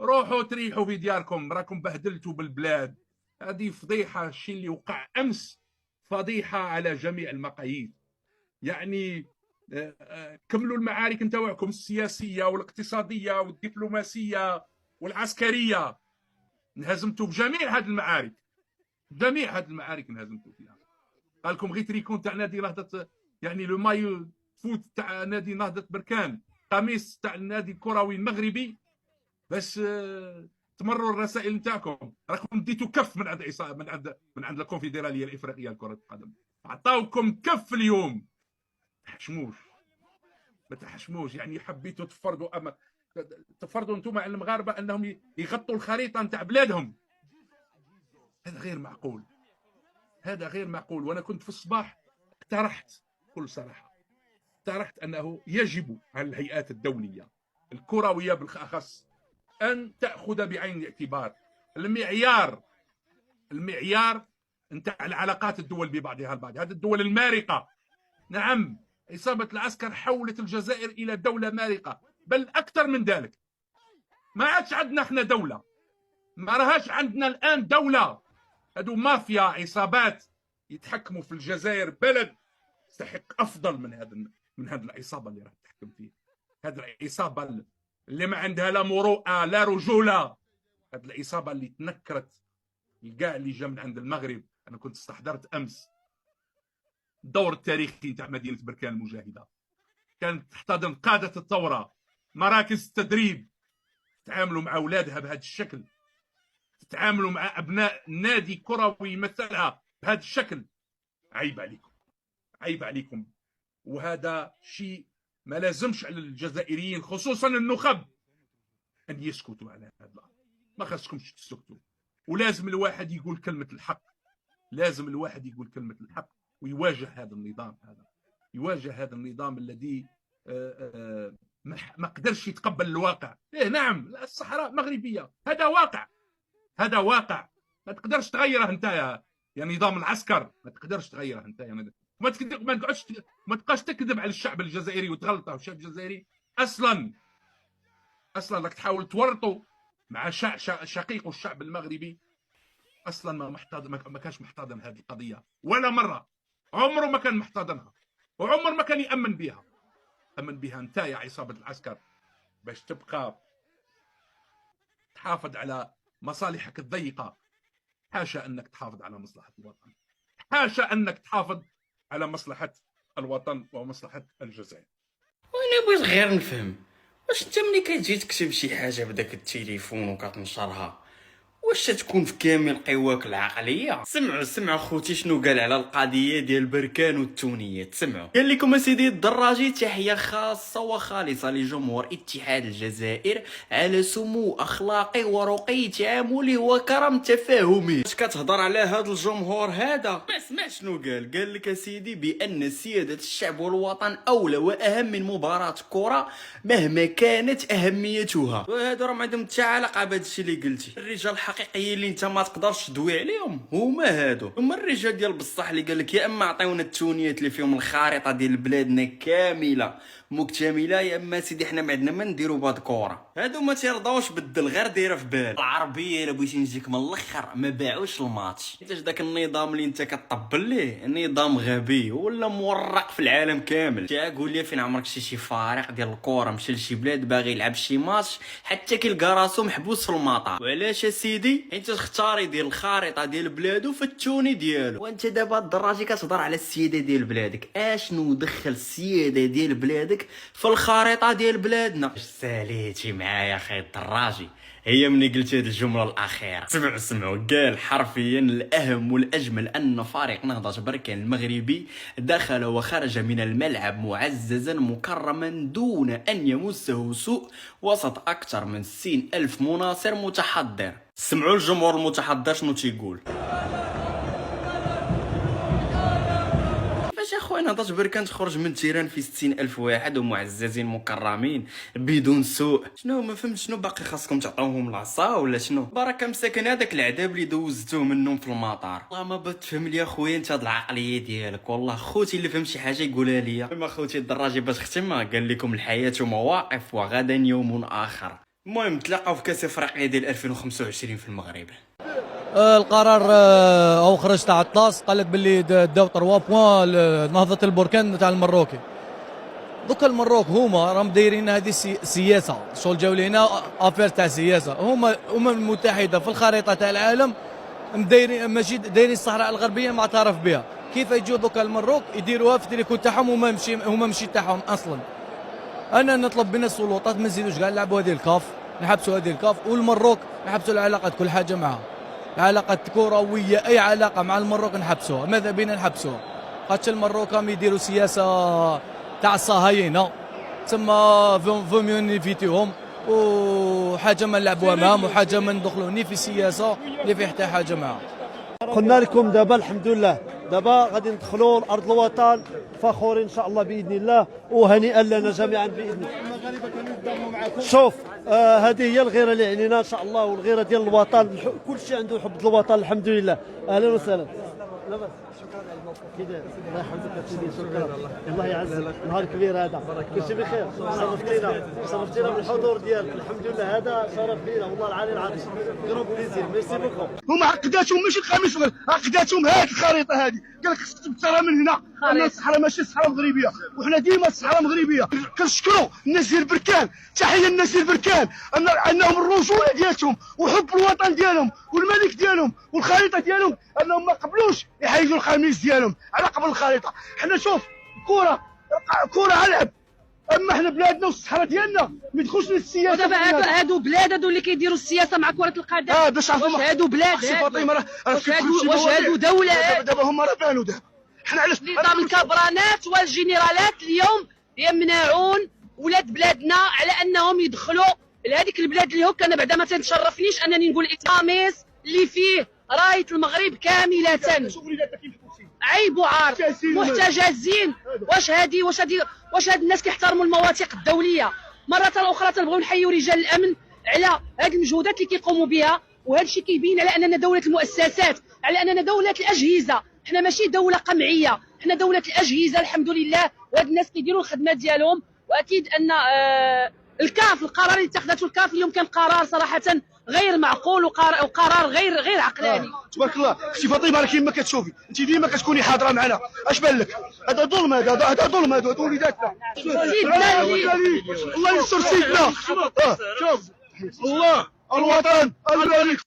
روحوا تريحوا في دياركم، راكم بهدلتوا بالبلاد. هذه فضيحه، الشيء اللي وقع امس فضيحه على جميع المقاييس. يعني كملوا المعارك نتاعكم السياسيه والاقتصاديه والدبلوماسيه والعسكريه، انهزمتوا بجميع هذه المعارك، جميع هذه المعارك انهزمتوا فيها. قال لكم غير تريكون تاع نادي نهضه، يعني لو مايو فوت تاع نادي نهضه بركان، قميص تاع النادي الكروي المغربي، باش تمروا الرسائل نتاعكم. راكم ديتوا كف من عند من عند الكونفدراليه الافريقيه لكره القدم، عطاوكم كف اليوم. تحشموش، ما تحشموش. يعني حبيتوا تفرضوا انتم على المغاربه انهم يغطوا الخريطه نتاع بلادهم. هذا غير معقول، هذا غير معقول. وانا كنت في الصباح اقترحت، بكل صراحه اقترحت انه يجب على الهيئات الدوليه الكرويه بالاخص ان تاخذ بعين الاعتبار المعيار نتاع العلاقات الدول ببعضها البعض. هذه الدول المارقه، نعم، عصابه العسكر حولت الجزائر الى دوله مارقه، بل اكثر من ذلك. ما عادش عندنا احنا دوله، ما راهاش عندنا الان دوله. هذو مافيا، عصابات يتحكموا في الجزائر. بلد تستحق افضل من هذه العصابه اللي راح تحكم فيه. هذه العصابه اللي ما عندها لا مروءه لا رجوله. هذه العصابه اللي تنكرت الكاع اللي جا من عند المغرب. انا كنت استحضرت امس الدور التاريخي تاع مدينه بركان المجاهده، كانت تحتضن قاده الثوره، مراكز التدريب، تتعاملوا مع اولادها بهذا الشكل، تتعاملوا مع ابناء نادي كروي يمثلها بهذا الشكل. عيب عليكم، عيب عليكم. وهذا شيء ما لازمش على الجزائريين خصوصا النخب ان يسكتوا على هذا الامر. ما خاصكمش تسكتوا، ولازم الواحد يقول كلمه الحق، لازم الواحد يقول كلمه الحق ويواجه هذا النظام، يواجه هذا النظام الذي ما قدرش يتقبل الواقع. إيه نعم، الصحراء مغربيه، هذا واقع، هذا واقع ما تقدرش تغيره انت يا نظام العسكر، ما تقدرش تغيره انت يا ما تبقاش تكذب على الشعب الجزائري وتغلطه. الشعب الجزائري اصلا راك تحاول تورطه مع شقيق الشعب المغربي. اصلا ما كانش محتضن هذه القضيه ولا مره، عمره ما كان محتضنها، وعمر ما كان يامن بها. امن بها انت يا عصابه العسكر باش تبقى تحافظ على مصالحك الضيقه. حاشا انك تحافظ على مصلحه الوطن، حاشا انك تحافظ على مصلحه الوطن ومصلحه الجزائر. وانا بغيت غير نفهم، واش انت ملي كتجي تكتب شي حاجه بداك التليفون وكتنشرها، واش تكون في كامل قواك العقليه؟ سمعوا خوتي شنو قال على القضيه ديال بركان والتونيات. سمعوا، قال لكم اسيدي الدراجي تحيه خاصه وخالصه لجمهور اتحاد الجزائر على سمو اخلاقي ورقي تعاملي وكرم تفاهمي. واش كتهضر على هذا الجمهور هذا؟ ما سمع شنو قال لك اسيدي بان سياده الشعب والوطن اولى واهم من مباراه كره مهما كانت اهميتها. وهذا راه ما عندهم حتى علاقه بهذا الشيء اللي قلتي. الرجال الحقيقيين اللي انت ما تقدرش تدوي عليهم هما الرجال ديال بصح اللي قال لك يا اما عطيونا التونيات اللي فيهم الخارطه ديال بلادنا كامله مكتمله، يا اما سيدي حنا ما عندنا ما نديروا بهاد الكره. هادو ما تيرضاوش بالدل، غير دايره في بال العربيه. الا بغيتي نجيك من الاخر ما باعوش الماتش، حيت داك النظام اللي انت كطبل ليه نظام غبي ولا مورق في العالم كامل. جا قول لي فين عمرك شي فريق ديال الكره مشى لشي بلاد باغي يلعب شي ماتش حتى كيلقى راسو محبوس في المطار؟ وعلاش سيدي؟ حيت تختاري ديال الخريطه ديال بلادو في التوني ديالو. وانت دابا الدراجي كتهضر على السياده ديال بلادك. اشنو دخل السياده ديال بلادك في الخريطه ديال بلادنا؟ ساليتي معايا اخي الدراجي. هي مني قلت هذه الجمله الاخيره سمعوا قال حرفيا الاهم والاجمل ان فريق نهضه بركان المغربي دخل وخرج من الملعب معززا مكرما دون ان يمسه سوء وسط اكثر من 60,000 مناصر متحضر. سمعوا الجمهور المتحضر شنو تيقول. باش اخويا نهضه بركان تخرج من تيران في 60,000 واحد ومعززين مكرمين بدون سوء؟ شنو ما فهمت، شنو باقي خاصكم تعطوهم العصا ولا شنو؟ بركه مساكن هذاك العذاب اللي دوزتوه منهم في المطار. والله ما بغيت تفهم لي اخويا انت هاد العقليه ديالك. والله خوتي اللي فهم شي حاجه يقولها لي. اما خوتي الدراجي باش ختم قال لكم الحياه مواقف وغدا يوم اخر. المهم تلاقاو في كاس افريقيا ديال 2025 في المغرب. القرار او خرج تاع الطاس قال لك باللي داو 3 بوان نهضه البركان تاع المروكي. دوكا المروك هما راهم دايرين هذه سياسه، شغل جاو لينا افير تاع سياسه. هما الامم المتحده في الخريطه تاع العالم مدايرين، ماشي دايرين الصحراء الغربيه معترف بها. كيف يجوا دوكا المروك يديروها في التريكو تاعهم هما ماشي تاعهم اصلا. انا نطلب من السلطات ما نزيدوش كاع نلعبوا هذه الكاف، نحبسوا هذه الكاف، والمروك نحبسوا العلاقات كل حاجه معها، العلاقات الكرويه اي علاقه مع المروك نحبسوها، ماذا بينا نحبسوها. خاطر المروك راهم يديروا سياسه تاع الصهاينه، تما فوميو نيفيتيهم، وحاجه ما نلعبوها معاهم، وحاجه ما ندخلوا ني في السياسه ني في حتى حاجه معاهم. قلنا لكم دابا الحمد لله، دابا غادي ندخلوا لارض الوطن فخورين ان شاء الله باذن الله، وهنيئا لنا جميعا باذن الله. شوف هذه هي الغيره اللي علينا ان شاء الله، والغيره ديال الوطن، كل شيء عنده حب الوطن الحمد لله. اهلا وسهلا. لا بس شكرا على الموقف كذا، الله يحفظك سيدي، شكرا الله يعزك. نهار كبير هذا، كل شيء بخير. شرفتينا بالحضور ديالك، الحمد لله هذا شرف لينا والله العلي العظيم. كرو بليزير، ميرسي بوكو. هما عقداتهم ماشي الخميس غير، عقداتهم هذه الخريطه هذه، قال لك خصك تبترى من هنا، ان الصحراء ماشي الصحراء المغربيه، وحنا ديما الصحراء المغربيه. كنشكروا الناس ديال بركان، تحيه للناس ديال بركان، انهم الرجوله ديالهم وحب الوطن ديالهم والملك ديالهم والخريطه ديالهم، انهم ما قبلوش يحيدوا الخميس ديالهم على قبل الخريطه. حنا شوف كره العب، اما حنا بلادنا والصحراء ديالنا ما يدخلوش للسياسه. ودابا هادو بلاد هادو اللي كيديروا السياسه مع كره القدم. باش عرفوا واش هادو بلاد؟ سي فاطمه واش هادو دوله؟ دابا هما راه بانوا دابا. حنا علاش نظام الكبرانات والجنرالات اليوم يمنعون ولاد بلادنا على انهم يدخلوا لهذيك البلاد اللي هكا. انا بعدا ما تنشرفنيش انني نقول القميص اللي فيه رايه المغرب كامله، عيب وعار، محتجزين. واش هاد الناس كيحترموا المواثيق الدوليه؟ مره اخرى تنبغيو نحيوا رجال الامن على هاد المجهودات اللي كيقوموا بها، وهذا الشيء كيبين على اننا دوله المؤسسات، على اننا دوله الاجهزه. حنا ماشي دوله قمعيه، حنا دوله الاجهزه الحمد لله، وهاد الناس كيديروا الخدمه ديالهم. واكيد ان الكاف، القرار اللي اتخذته الكاف اليوم كان قرار صراحه غير معقول، وقرار غير عقلاني. تبارك الله. اختي فاطمه راه كيما كتشوفي انت ديما كتكوني حاضره معنا، اش بان لك؟ هذا ظلم، هذا ظلم، هذا وليداتنا. الله ينصر سيدنا. شوف الله الوطن الملك.